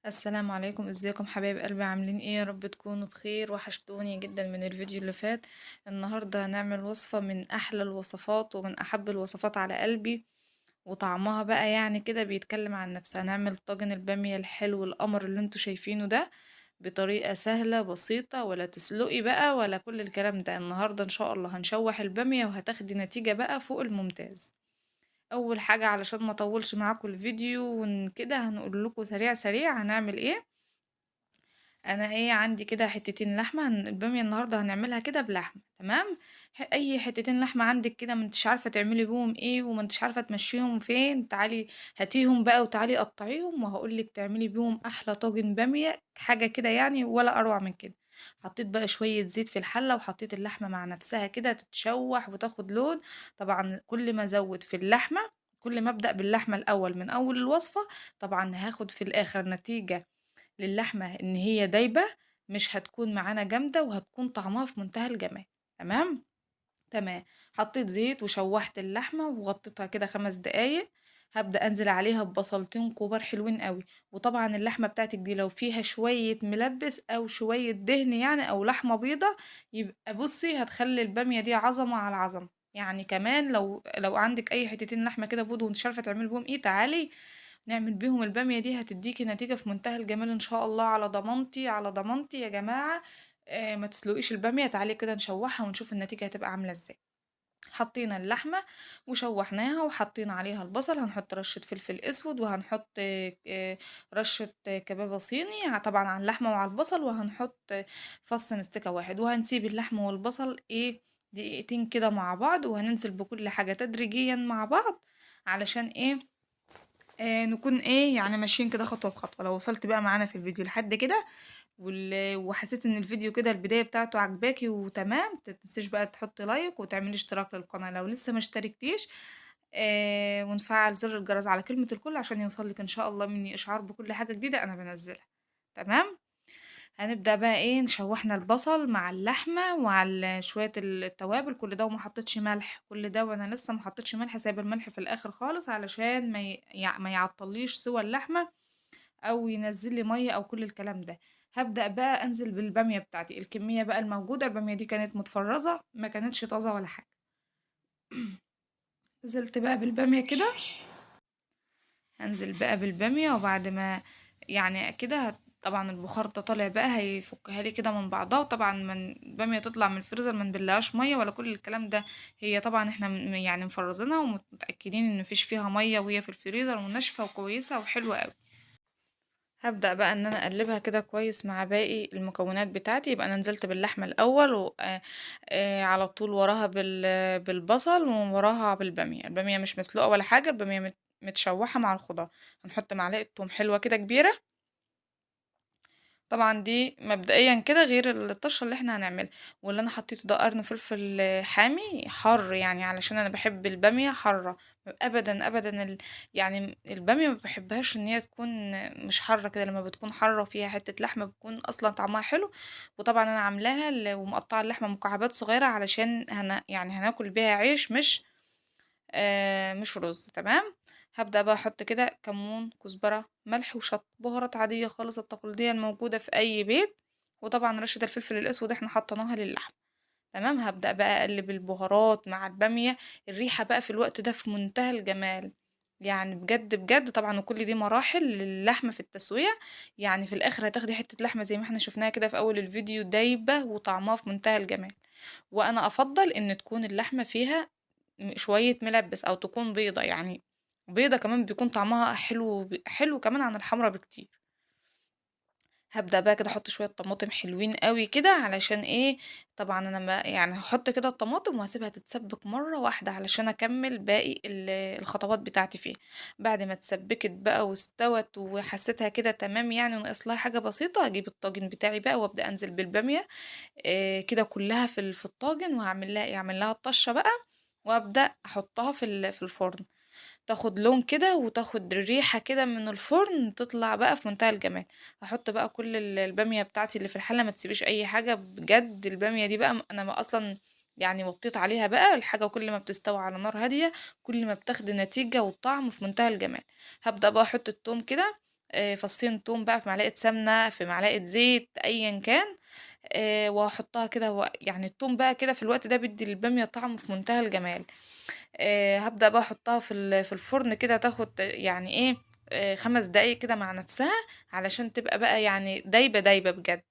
السلام عليكم، ازيكم حبايب قلبي؟ عاملين ايه؟ يا رب تكونوا بخير. وحشتوني جدا من الفيديو اللي فات. النهارده هنعمل وصفة من احلى الوصفات ومن احب الوصفات على قلبي، وطعمها بقى يعني كده بيتكلم عن نفسه. هنعمل طاجن البامية الحلو القمر اللي انتوا شايفينه ده بطريقة سهلة بسيطة، ولا تسلقي بقى ولا كل الكلام ده. النهارده ان شاء الله هنشوح البامية وهتاخدي نتيجة بقى فوق الممتاز. اول حاجة علشان ما اطولش معاكم الفيديو كده هنقول لكم سريع سريع هنعمل ايه. انا ايه عندي كده حتتين لحمه، الباميه النهارده هنعملها كده بلحمه. تمام. اي حتتين لحمه عندك كده ما انتش عارفه تعملي بيهم ايه وما انتش عارفه تمشيهم فين، تعالي هاتيهم بقى وتعالي قطعيهم وهقولك تعملي بيهم احلى طاجن باميه حاجه كده يعني، ولا اروع من كده. حطيت بقى شويه زيت في الحله وحطيت اللحمه مع نفسها كده تتشوح وتاخد لون. طبعا كل ما ازود في اللحمه، كل ما ابدا باللحمه الاول من اول الوصفه، طبعا هاخد في الاخر نتيجه للحمة ان هي دايبة، مش هتكون معانا جامدة وهتكون طعمها في منتهى الجمال. تمام. تمام. حطيت زيت وشوحت اللحمة وغطيتها كده 5 دقايق. هبدأ انزل عليها ببصلتين كبار حلوين قوي. وطبعا اللحمة بتاعتك دي لو فيها شوية ملبس او شوية دهن يعني او لحمة بيضة، يبقى بصي هتخلي البامية دي عظمة على عظمة. يعني كمان لو عندك اي حتتين لحمة كده بيض وانت مش عارفة تعمل بهم ايه، تعالي نعمل بيهم البامية دي هتديكي نتيجة في منتهى الجمال ان شاء الله، على ضمانتي على ضمانتي يا جماعة. ما تسلقيش البامية، تعالي كده نشوحها ونشوف النتيجة هتبقى عاملة ازاي. حطينا اللحمة وشوحناها وحطينا عليها البصل، هنحط رشة فلفل اسود وهنحط رشة كبابة صيني طبعا على اللحمة وعلى البصل، وهنحط فص مستكة واحد، وهنسيب اللحمة والبصل ايه دقيقتين كده مع بعض، وهننزل بكل حاجة تدريجيا مع بعض علشان ايه نكون ايه يعني ماشيين كده خطوة بخطوة. لو وصلت بقى معانا في الفيديو لحد كده وحسيت ان الفيديو كده البداية بتاعته عجباكي وتمام، متنسيش بقى تحطي لايك وتعملي اشتراك للقناة لو لسه ما اشتركتيش. ونفعل زر الجرس على كلمة الكل عشان يوصلك ان شاء الله مني اشعار بكل حاجة جديدة انا بنزلها. تمام. هنبدأ بقى ايه نشوحنا البصل مع اللحمة ومع شوية التوابل كل ده، وما حطيتش ملح كل ده، وانا لسه ما حطيتش ملح، سايبه الملح في الاخر خالص علشان ما يعطليش سوى اللحمة او ينزل لي مية او كل الكلام ده. هبدأ بقى انزل بالبامية بتاعتي، الكمية بقى الموجودة، البامية دي كانت متفرزة ما كانتش طازة ولا حاجة. نزلت بقى بالبامية كده. هنزل بقى بالبامية وبعد ما يعني كده طبعا البخار ده طالع بقى هيفكها لي كده من بعضها. وطبعا من البامية تطلع من الفريزر ما نبلهاش مية ولا كل الكلام ده، هي طبعا احنا يعني مفرزينها ومتأكدين ان مفيش فيها مية وهي في الفريزر وناشفة وكويسة وحلوة قوي. هبدأ بقى ان انا اقلبها كده كويس مع باقي المكونات بتاعتي. يبقى انا نزلت باللحمة الاول على طول وراها بالبصل ووراها بالبامية. البامية مش مسلوقة ولا حاجة، البامية متشوحة مع الخضار. هنحط معلقة توم حلوة كده كبيرة. طبعا دي مبدئيا كده غير الطشة اللي احنا هنعملها. واللي انا حطيته ده قرن فلفل حامي حر، يعني علشان انا بحب البامية حارة. ابدا ابدا يعني البامية ما بحبهاش ان هي تكون مش حارة كده، لما بتكون حارة وفيها حتة لحمة بتكون اصلا طعمها حلو. وطبعا انا عاملاها ومقطعة اللحمة مكعبات صغيرة علشان يعني هناكل بيها عيش مش رز. تمام. هبدأ بقى احط كده كمون كزبرة ملح وشط، بهارات عادية خالص التقليدية الموجودة في اي بيت. وطبعا رشة الفلفل الاسود احنا حطيناها للحم. تمام. هبدأ بقى اقلب البهارات مع البامية. الريحة بقى في الوقت ده في منتهى الجمال، يعني بجد بجد طبعا. وكل دي مراحل للحمة في التسوية. يعني في الاخر هتاخدي حتة لحمة زي ما احنا شفناها كده في اول الفيديو دايبة وطعمها في منتهى الجمال. وانا افضل ان تكون اللحمة فيها شوية ملبس او تكون بيضة يعني، بيضة كمان بيكون طعمها حلو حلو كمان عن الحمرا بكتير. هبدأ بقى كده احط شوية طماطم حلوين قوي كده علشان ايه. طبعا انا ما يعني هحط كده الطماطم وهسيبها تتسبك مرة واحدة علشان اكمل باقي الخطوات بتاعتي فيها. بعد ما اتسبكت بقى واستوت وحسيتها كده تمام يعني وناقص لها حاجة بسيطة، هجيب الطاجن بتاعي بقى وابدأ انزل بالبامية كده كلها في الطاجن، وهعمل لها يعمل لها الطشة بقى. وابدأ احطها في الفرن، تاخد لون كده وتاخد ريحة كده من الفرن تطلع بقى في منتهى الجمال. هحط بقى كل البامية بتاعتي اللي في الحلة، ما تسيبيش اي حاجة بجد. البامية دي بقى انا ما اصلا يعني وطيت عليها بقى الحاجة، كل ما بتستوي على نار هادية كل ما بتاخد نتيجة والطعم في منتهى الجمال. هبدأ بقى احط التوم كده فصين توم بقى في معلقة سمنة، في معلقة زيت، أيًا كان، وهاحطها كده يعني التوم بقى كده في الوقت ده بيدّي للبامية طعم في منتهى الجمال. هابدأ بقى أحطها في الفرن كده تاخد يعني إيه، 5 دقايق كده مع نفسها علشان تبقى بقى يعني دايبة، دايبة بجد.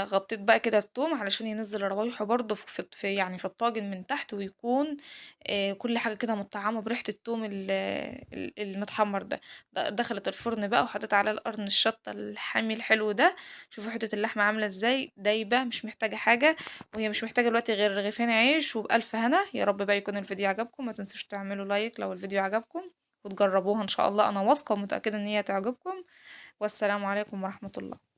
غطّيت بقى كده التوم علشان ينزّل روايحه برضه يعني في الطاجن من تحت، ويكون كل حاجة كده متطعّمة بريحة التوم المتحمّر ده. دخلت الفرن بقى وحطيت عليها القرن الشطة الحامي الحلو ده. شوفوا حتّة اللحمة عاملة إزاي، دايبة مش محتاجة حاجة، وهي مش محتاجة دلوقتي غير رغيفين عيش وبألف هنا. يا رب بقى يكون الفيديو عجبكم، ما تنسوش تعملوا لايك لو الفيديو عجبكم، وتجرّبوها إن شاء الله، أنا واثقة ومتأكدة إن هي هتعجبكم. والسلام عليكم ورحمة الله.